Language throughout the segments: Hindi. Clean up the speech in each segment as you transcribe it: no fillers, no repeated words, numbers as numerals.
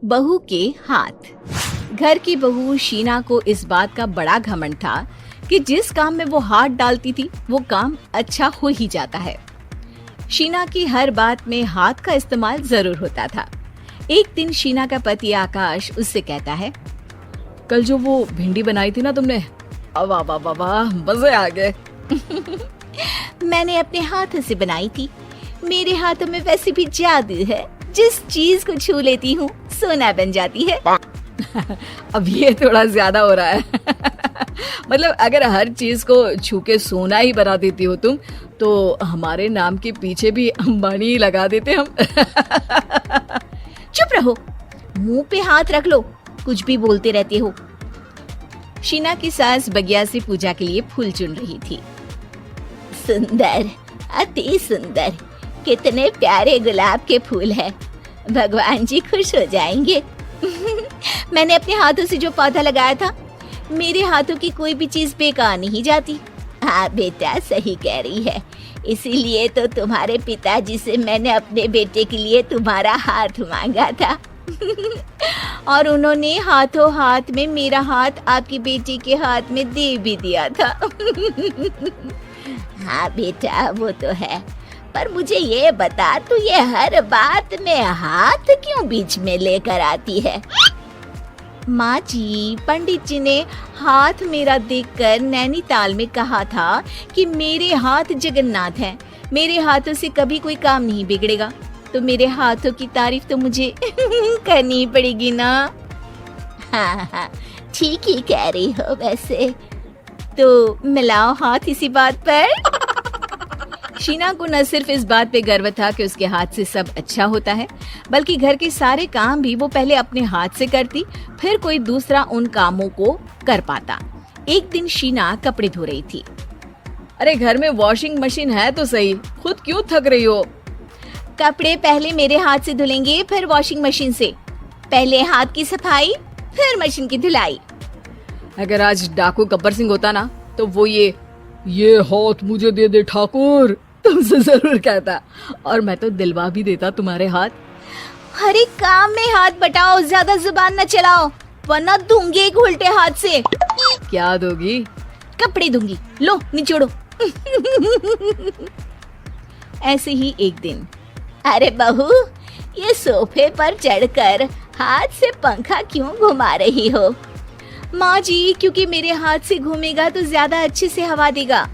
बहू के हाथ। घर की बहू शीना को इस बात का बड़ा घमंड था कि जिस काम में वो हाथ डालती थी वो काम अच्छा हो ही जाता है। शीना की हर बात में हाथ का इस्तेमाल जरूर होता था। एक दिन शीना का पति आकाश उससे कहता है, कल जो वो भिंडी बनाई थी ना तुमने, वाह वाह वाह वाह, मजे आ गए। मैंने अपने हाथों से बनाई थी। मेरे हाथों में वैसे भी जादू है, जिस चीज को छू लेती हूँ सोना बन जाती है। अब ये थोड़ा ज्यादा हो रहा है। मतलब अगर हर चीज को छू के सोना ही बना देती हो तुम, तो हमारे नाम के पीछे भी अंबानी ही लगा देते हम। चुप रहो, मुंह पे हाथ रख लो, कुछ भी बोलते रहते हो। शीना की सास बगिया से पूजा के लिए फूल चुन रही थी। सुंदर, अति सुंदर, कितने प्यारे गुलाब के फूल हैं। भगवान जी खुश हो जाएंगे। मैंने अपने हाथों से जो पौधा लगाया था, मेरे हाथों की कोई भी चीज बेकार नहीं जाती। हाँ बेटा, सही कह रही है। इसीलिए तो तुम्हारे पिताजी से मैंने अपने बेटे के लिए तुम्हारा हाथ मांगा था। और उन्होंने हाथों हाथ में मेरा हाथ आपकी बेटी के हाथ में दे भी दिया था। हाँ बेटा, वो तो है, पर मुझे ये बता, तू ये हर बात में हाथ क्यों बीच में लेकर आती है? माँ जी, पंडित जी ने हाथ मेरा देखकर नैनीताल में कहा था कि मेरे हाथ जगन्नाथ हैं। मेरे हाथों से कभी कोई काम नहीं बिगड़ेगा, तो मेरे हाथों की तारीफ तो मुझे करनी पड़ेगी ना। हाँ हाँ, ठीक ही कह रही हो। वैसे तो मिलाओ हाथ इसी बात पर। शीना को न सिर्फ इस बात पे गर्व था कि उसके हाथ से सब अच्छा होता है, बल्कि घर के सारे काम भी वो पहले अपने हाथ से करती, फिर कोई दूसरा उन कामों को कर पाता। एक दिन शीना कपड़े धो रही थी। अरे घर में वॉशिंग मशीन है तो सही, खुद क्यों थक रही हो? कपड़े पहले मेरे हाथ से धुलेंगे, फिर वॉशिंग मशीन से। पहले हाथ की सफाई, फिर मशीन की धुलाई। अगर आज डाकू गब्बर सिंह होता ना, तो वो ये हाथ मुझे दे दे ठाकुर तुमसे जरूर कहता, और मैं तो दिलवा भी देता तुम्हारे हाथ। हर एक काम में हाथ बटाओ, ज्यादा जुबान न चलाओ, वरना दूंगी एक उल्टे हाथ से। क्या दोगी? कपड़े दूंगी, लो निचोड़ो। ऐसे ही एक दिन, अरे बहू, ये सोफे पर चढ़कर हाथ से पंखा क्यों घुमा रही हो? माँ जी, क्योंकि मेरे हाथ से घूमेगा तो ज्यादा अच्छे से हवा देगा।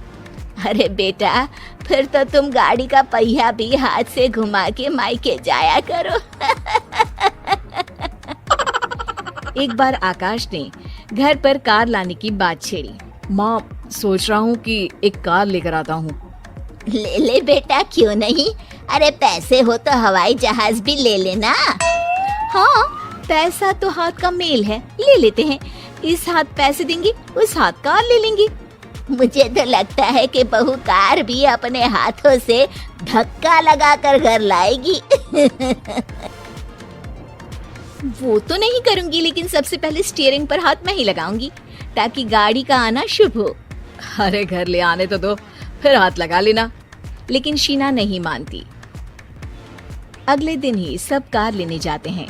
अरे बेटा, फिर तो तुम गाड़ी का पहिया भी हाथ से घुमा के मायके जाया करो। एक बार आकाश ने घर पर कार लाने की बात छेड़ी। माँ, सोच रहा हूँ कि एक कार लेकर आता हूँ। ले ले बेटा, क्यों नहीं? अरे पैसे हो तो हवाई जहाज भी ले लेना। हाँ, पैसा तो हाथ का मेल है, ले लेते हैं। इस हाथ पैसे देंगी, उस हाथ कार ले लेंगी। मुझे तो लगता है कि बहू कार भी अपने हाथों से धक्का लगाकर घर लाएगी। वो तो नहीं करूंगी, लेकिन सबसे पहले स्टीयरिंग पर हाथ मैं ही लगाऊंगी, ताकि गाड़ी का आना शुभ हो। अरे घर ले आने तो दो, फिर हाथ लगा लेना। लेकिन शीना नहीं मानती। अगले दिन ही सब कार लेने जाते हैं।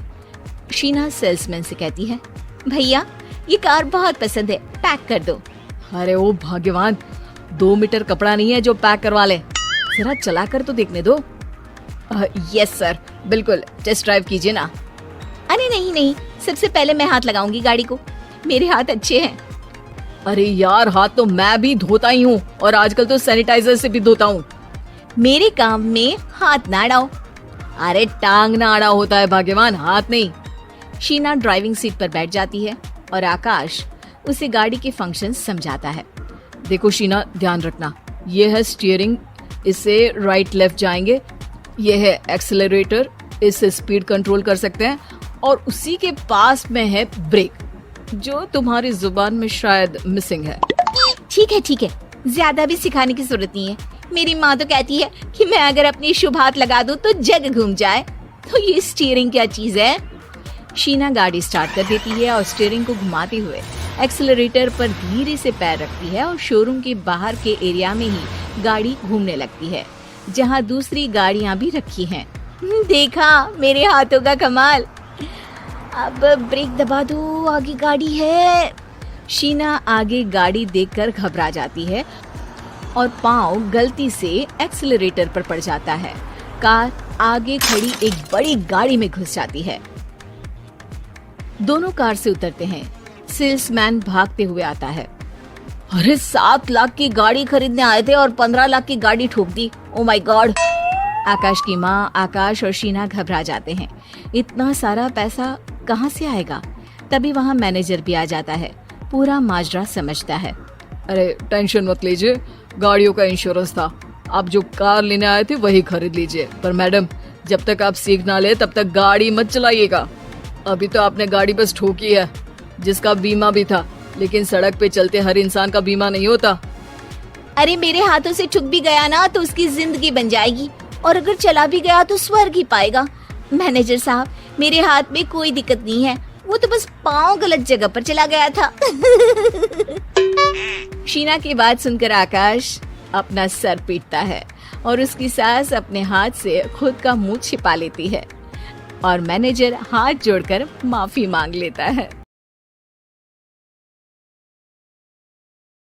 शीना सेल्समैन से कहती है, भैया ये कार बहुत पसंद है, पैक कर दो। अरे ओ भाग्यवान, 2 मीटर कपड़ा नहीं है जो पैक करवा ले, जरा चला कर तो देखने दो। यस सर, बिल्कुल, टेस्ट ड्राइव कीजिए ना। अरे नहीं नहीं, सबसे पहले मैं हाथ लगाऊंगी गाड़ी को, मेरे हाथ अच्छे हैं। अरे यार, हाथ तो मैं भी धोता ही हूँ, और आजकल तो सैनिटाइजर से भी धोता हूँ। मेरे काम में हाथ ना अड़ाओ। अरे टांग ना अड़ा होता है भाग्यवान, हाथ नहीं। शीना ड्राइविंग सीट पर बैठ जाती है और आकाश उसे गाड़ी के फंक्शन समझाता है। देखो शीना, ध्यान रखना, ये है स्टीयरिंग, इससे राइट लेफ्ट जाएंगे। ये है एक्सेलरेटर, इससे स्पीड कंट्रोल कर सकते हैं, और उसी के पास में है ब्रेक, जो तुम्हारी जुबान में शायद मिसिंग है। ठीक है, ज्यादा भी सिखाने की जरूरत नहीं है। मेरी माँ तो कहती है कि मैं अगर अपनी शुभ हाथ लगा दूं तो जग घूम जाए, तो ये स्टीयरिंग क्या चीज है? शीना गाड़ी स्टार्ट कर देती है और स्टीयरिंग को घुमाते हुए एक्सेलरेटर पर धीरे से पैर रखती है, और शोरूम के बाहर के एरिया में ही गाड़ी घूमने लगती है, जहाँ दूसरी गाड़ियाँ भी रखी हैं। देखा मेरे हाथों का कमाल। अब ब्रेक दबा दो, आगे गाड़ी है। शीना आगे गाड़ी देखकर घबरा जाती है और पाँव गलती से एक्सीलरेटर पर पड़ जाता है। कार आगे खड़ी एक बड़ी गाड़ी में घुस जाती है। दोनों कार से उतरते हैं। सेल्समैन भागते हुए आता है। अरे 7 लाख की गाड़ी खरीदने आए थे और 15 लाख की गाड़ी ठोक दी। Oh my God. आकाश की माँ, आकाश और शीना घबरा जाते हैं। इतना सारा पैसा कहाँ से आएगा? तभी वहाँ मैनेजर भी आ जाता है। पूरा माजरा समझता है। अरे टेंशन मत लीजिए, गाड़ियों का इंश्योरेंस था। आप जो कार लेने आए थे वही खरीद लीजिए। पर मैडम, जब तक आप सीख ना ले तब तक गाड़ी मत चलाइएगा। अभी तो आपने गाड़ी बस ठोकी है, जिसका बीमा भी था, लेकिन सड़क पे चलते हर इंसान का बीमा नहीं होता। अरे मेरे हाथों से छुप भी गया ना तो उसकी जिंदगी बन जाएगी, और अगर चला भी गया तो स्वर्ग ही पाएगा। मैनेजर साहब, मेरे हाथ में कोई दिक्कत नहीं है, वो तो बस पाँव गलत जगह पर चला गया था। शीना की बात सुनकर आकाश अपना सर पीटता है और उसकी सास अपने हाथ से खुद का मुंह छिपा लेती है और मैनेजर हाथ जोड़कर माफी मांग लेता है।